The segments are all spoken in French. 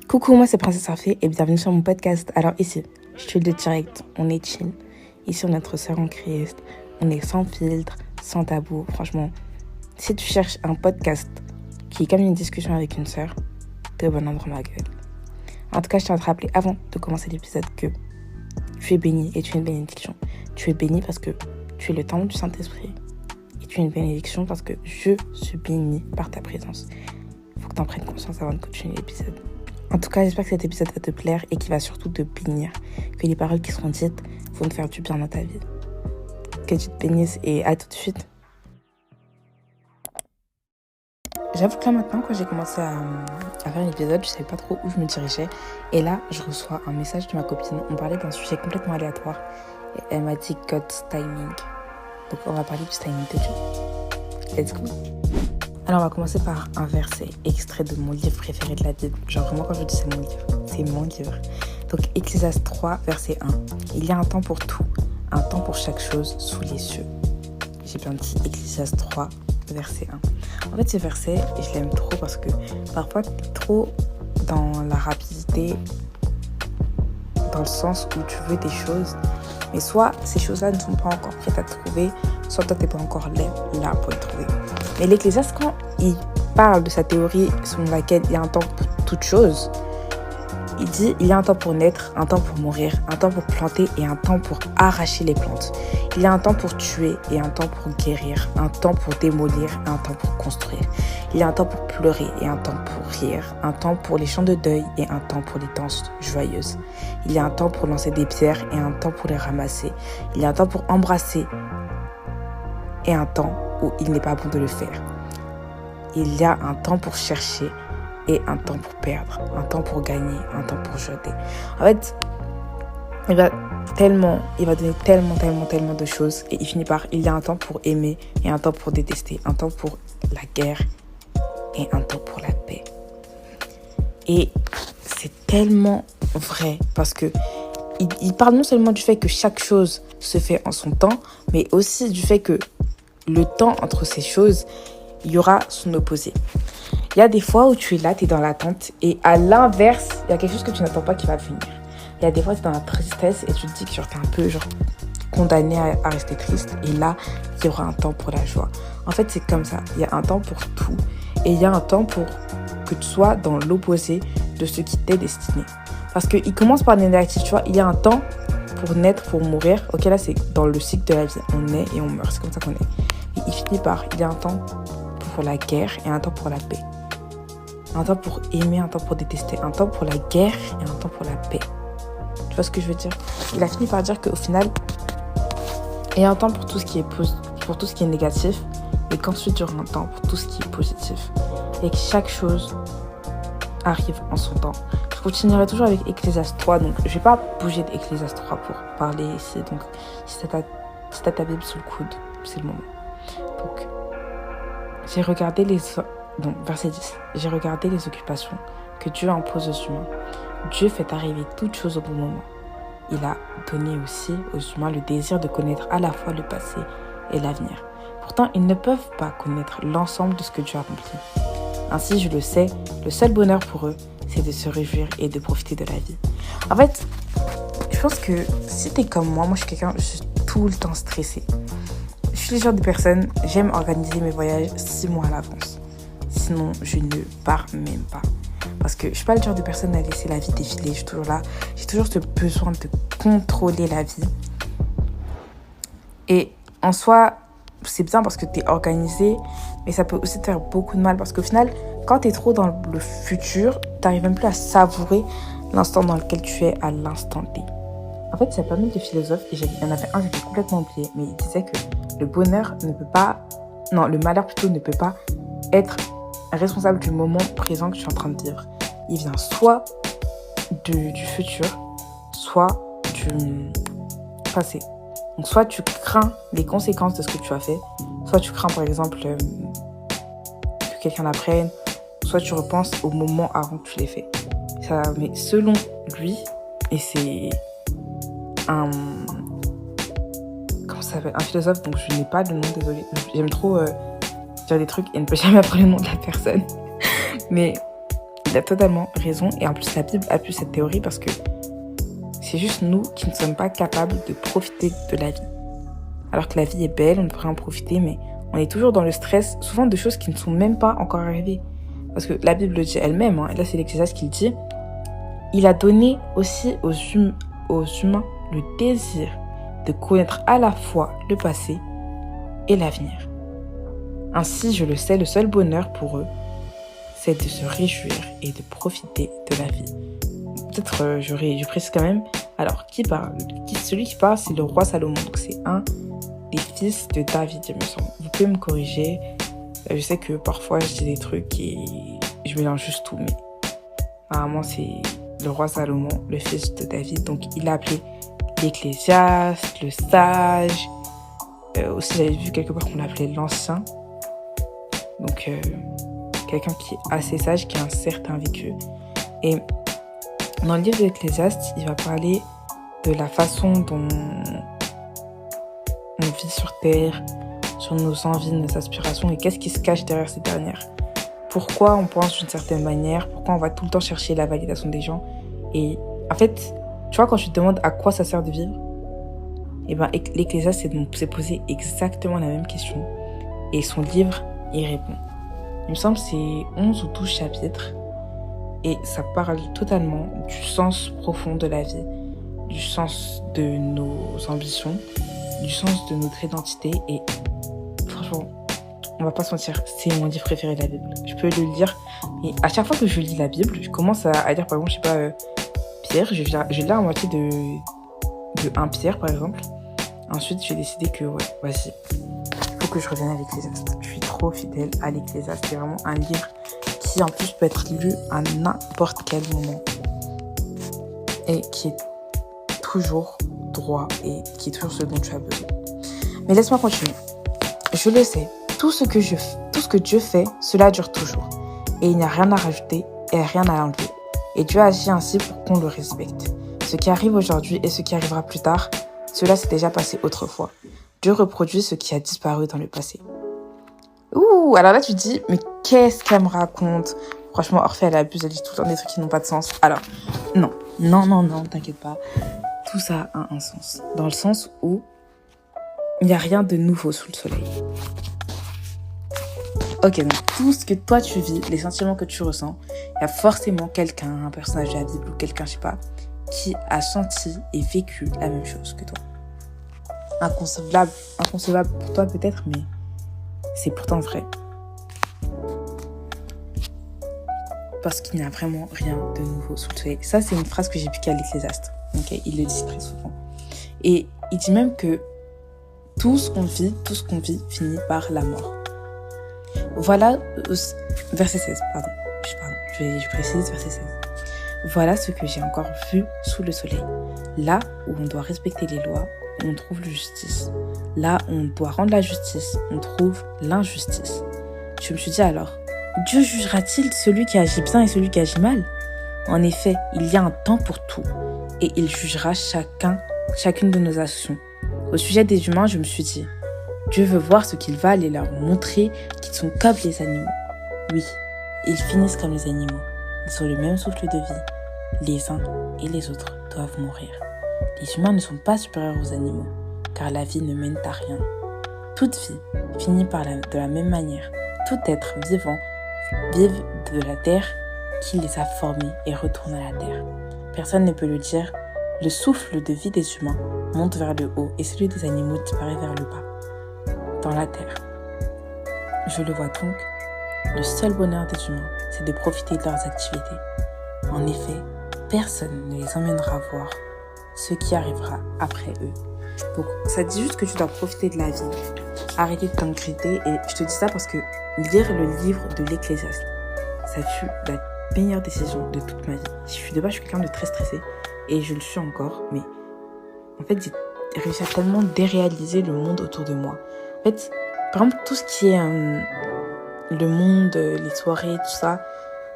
Coucou, moi c'est Princesse Arfée et bienvenue sur mon podcast. Alors ici, je suis de direct, on est chill. Ici on est notre sœur en Christ, on est sans filtre, sans tabou. Franchement, si tu cherches un podcast qui est comme une discussion avec une sœur, t'es au bon endroit ma gueule. En tout cas, je tiens à te rappeler avant de commencer l'épisode que tu es béni et tu es une bénédiction. Tu es béni parce que tu es le temple du Saint-Esprit. Et tu es une bénédiction parce que je suis béni par ta présence. Il faut que tu en prennes conscience avant de continuer l'épisode. En tout cas, j'espère que cet épisode va te plaire et qu'il va surtout te bénir. Que les paroles qui seront dites vont te faire du bien dans ta vie. Que tu te bénisses et à tout de suite. J'avoue que là maintenant, quand j'ai commencé à faire l'épisode, je savais pas trop où je me dirigeais. Et là, je reçois un message de ma copine. On parlait d'un sujet complètement aléatoire. Et elle m'a dit God's timing. Donc on va parler du timing de Dieu. Let's go. Alors on va commencer par un verset extrait de mon livre préféré de la Bible. Genre vraiment quand je dis c'est mon livre, c'est mon livre. Donc Ecclésiaste 3, verset 1. Il y a un temps pour tout, un temps pour chaque chose sous les cieux. J'ai bien dit Ecclésiaste 3, verset 1. En fait ce verset, je l'aime trop parce que parfois tu es trop dans la rapidité, dans le sens où tu veux des choses, mais soit ces choses-là ne sont pas encore prêtes à trouver, soit toi t'es pas encore là pour les trouver. Mais l'Ecclésiaste, quand il parle de sa théorie selon laquelle il y a un temps pour toute chose, il dit il y a un temps pour naître, un temps pour mourir, un temps pour planter et un temps pour arracher les plantes. Il y a un temps pour tuer et un temps pour guérir, un temps pour démolir et un temps pour construire. Il y a un temps pour pleurer et un temps pour rire, un temps pour les chants de deuil et un temps pour les danses joyeuses. Il y a un temps pour lancer des pierres et un temps pour les ramasser. Il y a un temps pour embrasser et un temps où il n'est pas bon de le faire. Il y a un temps pour chercher et un temps pour perdre, un temps pour gagner, un temps pour jeter. En fait, il va donner tellement de choses et il finit par il y a un temps pour aimer et un temps pour détester, un temps pour la guerre et un temps pour la paix. Et c'est tellement vrai parce que il parle non seulement du fait que chaque chose se fait en son temps, mais aussi du fait que le temps entre ces choses, il y aura son opposé. Il y a des fois où tu es là, tu es dans l'attente et à l'inverse, il y a quelque chose que tu n'attends pas qui va venir. Il y a des fois, tu es dans la tristesse et tu te dis que tu es un peu condamné à rester triste et là, il y aura un temps pour la joie. En fait, c'est comme ça. Il y a un temps pour tout et il y a un temps pour que tu sois dans l'opposé de ce qui t'est destiné. Parce qu'il commence par les négatifs, tu vois. Il y a un temps pour naître, pour mourir. Ok, là, c'est dans le cycle de la vie. On naît et on meurt. C'est comme ça qu'on est. Et il finit par, il y a un temps pour la guerre et un temps pour la paix. Un temps pour aimer, un temps pour détester. Un temps pour la guerre et un temps pour la paix. Tu vois ce que je veux dire? Il a fini par dire qu'au final, il y a un temps pour tout ce qui est négatif, mais qu'ensuite il y aura un temps pour tout ce qui est positif. Et que chaque chose arrive en son temps. Je continuerai toujours avec Ecclésiaste 3, donc je ne vais pas bouger d'Ecclésiaste 3 pour parler ici. Donc si t'as ta Bible sous le coude, c'est le moment. Donc, verset 10. J'ai regardé les occupations que Dieu impose aux humains. Dieu fait arriver toutes choses au bon moment. Il a donné aussi aux humains le désir de connaître à la fois le passé et l'avenir. Pourtant, ils ne peuvent pas connaître l'ensemble de ce que Dieu a accompli. Ainsi, je le sais, le seul bonheur pour eux, c'est de se réjouir et de profiter de la vie. En fait, je pense que si t'es comme moi je suis quelqu'un, je suis tout le temps stressée. Je suis le genre de personne, j'aime organiser mes voyages 6 mois à l'avance. Sinon, je ne pars même pas. Parce que je ne suis pas le genre de personne à laisser la vie défiler. Je suis toujours là. J'ai toujours ce besoin de contrôler la vie. Et en soi, c'est bien parce que tu es organisé, mais ça peut aussi te faire beaucoup de mal. Parce qu'au final, quand tu es trop dans le futur, tu n'arrives même plus à savourer l'instant dans lequel tu es à l'instant T. En fait, il y a pas mal de philosophes, et il y en avait un, j'avais complètement oublié, mais il disait que le malheur plutôt ne peut pas être responsable du moment présent que tu es en train de vivre. Il vient soit du futur, soit du passé. Donc soit tu crains les conséquences de ce que tu as fait, soit tu crains par exemple que quelqu'un l'apprenne, soit tu repenses au moment avant que tu l'aies fait. Mais selon lui, et c'est un philosophe, donc je n'ai pas le nom, désolé. J'aime trop dire des trucs et ne peux jamais apprendre le nom de la personne. Mais il a totalement raison. Et en plus, la Bible appuie cette théorie parce que c'est juste nous qui ne sommes pas capables de profiter de la vie. Alors que la vie est belle, on devrait en profiter, mais on est toujours dans le stress, souvent de choses qui ne sont même pas encore arrivées. Parce que la Bible le dit elle-même, et là c'est l'Ecclésiaste qui le dit, il a donné aussi aux humains le désir de connaître à la fois le passé et l'avenir. Ainsi, je le sais, le seul bonheur pour eux, c'est de se réjouir et de profiter de la vie. Peut-être, je précise quand même, alors, qui parle ? Celui qui parle, c'est le roi Salomon, donc c'est un des fils de David, il me semble. Vous pouvez me corriger, je sais que parfois je dis des trucs et je mélange juste tout, mais apparemment c'est le roi Salomon, le fils de David, donc il a appelé l'Ecclésiaste, le sage, aussi j'avais vu quelque part qu'on l'appelait l'ancien, donc quelqu'un qui est assez sage, qui a un certain vécu. Et dans le livre de l'Ecclésiaste, il va parler de la façon dont on vit sur Terre, sur nos envies, nos aspirations et qu'est-ce qui se cache derrière ces dernières. Pourquoi on pense d'une certaine manière, pourquoi on va tout le temps chercher la validation des gens. Et en fait, tu vois, quand je te demande à quoi ça sert de vivre, et ben l'Ecclésiaste s'est posé exactement la même question. Et son livre y répond. Il me semble que c'est 11 ou 12 chapitres. Et ça parle totalement du sens profond de la vie, du sens de nos ambitions, du sens de notre identité. Et franchement, on va pas se mentir, c'est mon livre préféré de la Bible. Je peux le lire, et à chaque fois que je lis la Bible, je commence à lire, par exemple, je sais pas, Pierre, je vais lire à moitié de 1 Pierre, par exemple. Ensuite, j'ai décidé que, ouais, vas-y, il faut que je revienne à l'Ecclésiaste. Je suis trop fidèle à l'Ecclésiaste. C'est vraiment un livre qui, en plus, peut être lu à n'importe quel moment. Et qui est toujours droit et qui est toujours ce dont tu as besoin. Mais laisse-moi continuer. Je le sais, tout ce que Dieu fait, cela dure toujours. Et il n'y a rien à rajouter et rien à enlever. Et Dieu agit ainsi pour qu'on le respecte. Ce qui arrive aujourd'hui et ce qui arrivera plus tard, cela s'est déjà passé autrefois. Dieu reproduit ce qui a disparu dans le passé. Ouh, alors là tu te dis, mais qu'est-ce qu'elle me raconte ? Franchement, Orphée, elle abuse, elle dit tout le temps des trucs qui n'ont pas de sens. Alors, non, t'inquiète pas. Tout ça a un sens. Dans le sens où il n'y a rien de nouveau sous le soleil. Ok, donc tout ce que toi tu vis, les sentiments que tu ressens, il y a forcément quelqu'un, un personnage de la Bible ou quelqu'un, je sais pas, qui a senti et vécu la même chose que toi. Inconcevable pour toi peut-être, mais c'est pourtant vrai. Parce qu'il n'y a vraiment rien de nouveau sous le soleil. Ça, c'est une phrase que j'ai piquée à l'Ecclésiaste. Okay, il le dit très souvent. Et il dit même que tout ce qu'on vit finit par la mort. Voilà, verset 16, je précise verset 16. Voilà ce que j'ai encore vu sous le soleil. Là où on doit respecter les lois, on trouve la justice. Là où on doit rendre la justice, on trouve l'injustice. Je me suis dit alors, Dieu jugera-t-il celui qui agit bien et celui qui agit mal ? En effet, il y a un temps pour tout, et il jugera chacune de nos actions. Au sujet des humains, je me suis dit, Dieu veut voir ce qu'ils valent et leur montrer qu'ils sont comme les animaux. Oui, ils finissent comme les animaux. Ils ont le même souffle de vie. Les uns et les autres doivent mourir. Les humains ne sont pas supérieurs aux animaux, car la vie ne mène à rien. Toute vie finit de la même manière. Tout être vivant vive de la terre qui les a formés et retourne à la terre. Personne ne peut le dire. Le souffle de vie des humains monte vers le haut et celui des animaux disparaît vers le bas, dans la terre. Je le vois donc, le seul bonheur des humains, c'est de profiter de leurs activités. En effet, personne ne les emmènera voir ce qui arrivera après eux. Donc, ça dit juste que tu dois profiter de la vie, arrêter de t'inquiéter. Et je te dis ça parce que lire le livre de l'Ecclésiaste, ça fut la meilleure décision de toute ma vie. Je suis quelqu'un de très stressé et je le suis encore, mais en fait, j'ai réussi à tellement déréaliser le monde autour de moi. En fait, par exemple, tout ce qui est le monde, les soirées, tout ça,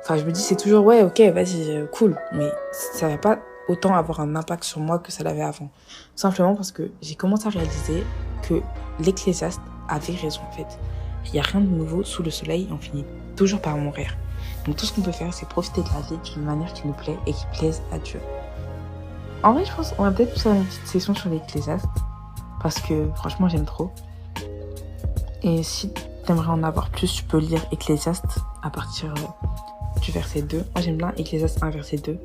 enfin, je me dis, c'est toujours, ouais, ok, vas-y, cool, mais ça va pas autant avoir un impact sur moi que ça l'avait avant. Simplement parce que j'ai commencé à réaliser que l'Ecclésiaste avait raison, en fait. Il n'y a rien de nouveau sous le soleil et on finit toujours par mourir. Donc tout ce qu'on peut faire, c'est profiter de la vie d'une manière qui nous plaît et qui plaise à Dieu. En vrai, je pense qu'on va peut-être faire une petite session sur l'Ecclésiaste, parce que franchement, j'aime trop. Et si t'aimerais en avoir plus, tu peux lire Ecclésiaste à partir du verset 2. Moi, j'aime bien Ecclésiaste 1, verset 2.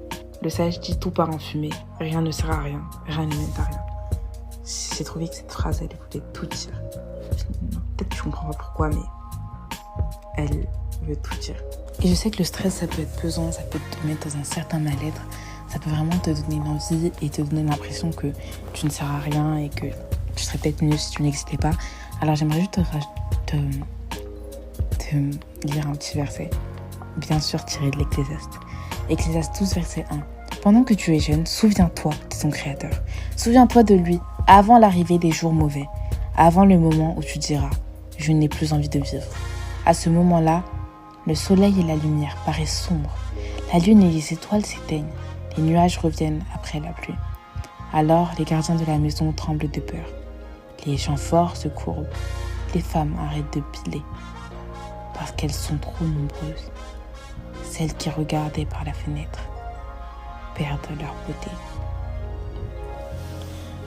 Le sage dit tout part en fumée, rien ne sert à rien, rien ne mène à rien. J'ai trouvé que cette phrase, elle voulait tout dire. Peut-être que je comprends pas pourquoi, mais elle veut tout dire. Et je sais que le stress, ça peut être pesant, ça peut te mettre dans un certain mal-être. Ça peut vraiment te donner une envie et te donner l'impression que tu ne sers à rien et que tu serais peut-être mieux si tu n'existais pas. Alors j'aimerais juste te lire un petit verset, bien sûr tiré de l'Ecclésiaste. Ecclésiaste 12, verset 1. Pendant que tu es jeune, souviens-toi de ton Créateur. Souviens-toi de lui avant l'arrivée des jours mauvais, avant le moment où tu diras « Je n'ai plus envie de vivre ». À ce moment-là, le soleil et la lumière paraissent sombres. La lune et les étoiles s'éteignent. Les nuages reviennent après la pluie. Alors les gardiens de la maison tremblent de peur. Les gens forts se courbent. Les femmes arrêtent de piler parce qu'elles sont trop nombreuses. Celles qui regardaient par la fenêtre perdent leur beauté.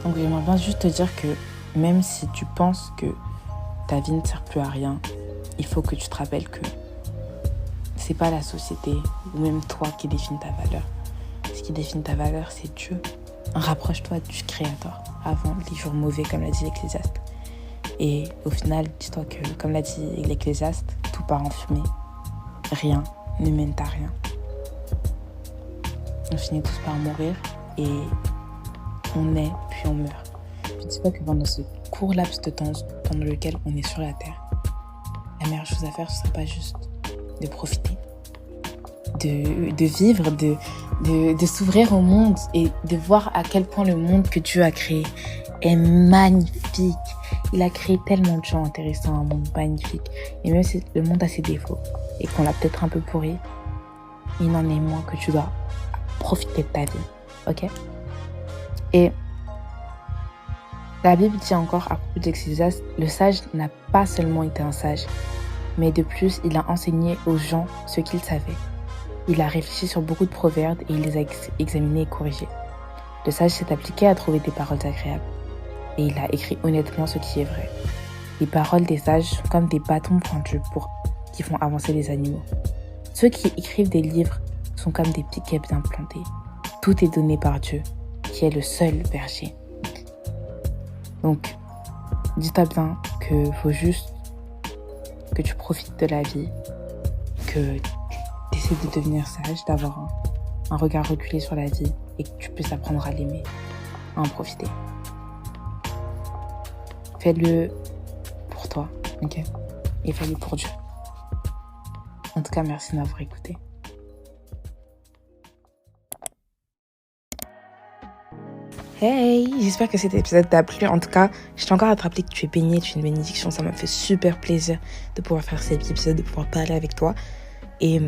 Donc j'aimerais bien juste te dire que même si tu penses que ta vie ne sert plus à rien, il faut que tu te rappelles que c'est pas la société ou même toi qui définit ta valeur. Ce qui définit ta valeur, c'est Dieu. Rapproche-toi du Créateur avant les jours mauvais, comme l'a dit l'Ecclésiaste. Et au final, dis-toi que, comme l'a dit l'Ecclésiaste, tout part en fumée. Rien ne mène à rien. On finit tous par mourir et on naît puis on meurt. Puis dis-toi que pendant ce court laps de temps pendant lequel on est sur la Terre, la meilleure chose à faire, ce ne serait pas juste de profiter, de vivre, de s'ouvrir au monde et de voir à quel point le monde que Dieu a créé est magnifique. Il a créé tellement de gens intéressants, un monde magnifique. Et même si le monde a ses défauts et qu'on l'a peut-être un peu pourri, il n'en est moins que tu dois profiter de ta vie, ok? Et la Bible dit encore à propos d'Ecclésiaste, le sage n'a pas seulement été un sage, mais de plus, il a enseigné aux gens ce qu'il savait. Il a réfléchi sur beaucoup de proverbes et il les a examinés et corrigés. Le sage s'est appliqué à trouver des paroles agréables. Et il a écrit honnêtement ce qui est vrai. Les paroles des sages sont comme des bâtons pointus qui font avancer les animaux. Ceux qui écrivent des livres sont comme des piquets bien plantés. Tout est donné par Dieu, qui est le seul berger. Donc, dis-toi bien qu'il faut juste que tu profites de la vie, que tu essaies de devenir sage, d'avoir un regard reculé sur la vie et que tu puisses apprendre à l'aimer, à en profiter. Fais-le pour toi, ok? Et fais-le pour Dieu. En tout cas, merci de m'avoir écouté. Hey, j'espère que cet épisode t'a plu. En tout cas, je t'ai encore à te rappeler que tu es bénie, tu es une bénédiction. Ça m'a fait super plaisir de pouvoir faire cet épisode, de pouvoir parler avec toi. Et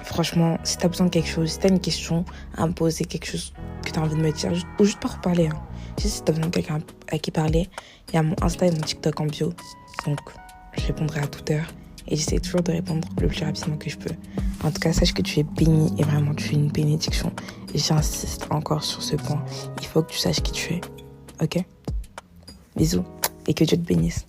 franchement, si t'as besoin de quelque chose, si t'as une question à me poser, quelque chose que t'as envie de me dire, ou juste pour parler, hein. Si t'as besoin de quelqu'un à qui parler, il y a mon Insta et mon TikTok en bio. Donc, je répondrai à toute heure. Et j'essaie toujours de répondre le plus rapidement que je peux. En tout cas, sache que tu es bénie et vraiment, tu es une bénédiction. Et j'insiste encore sur ce point. Il faut que tu saches qui tu es. Ok? Bisous et que Dieu te bénisse.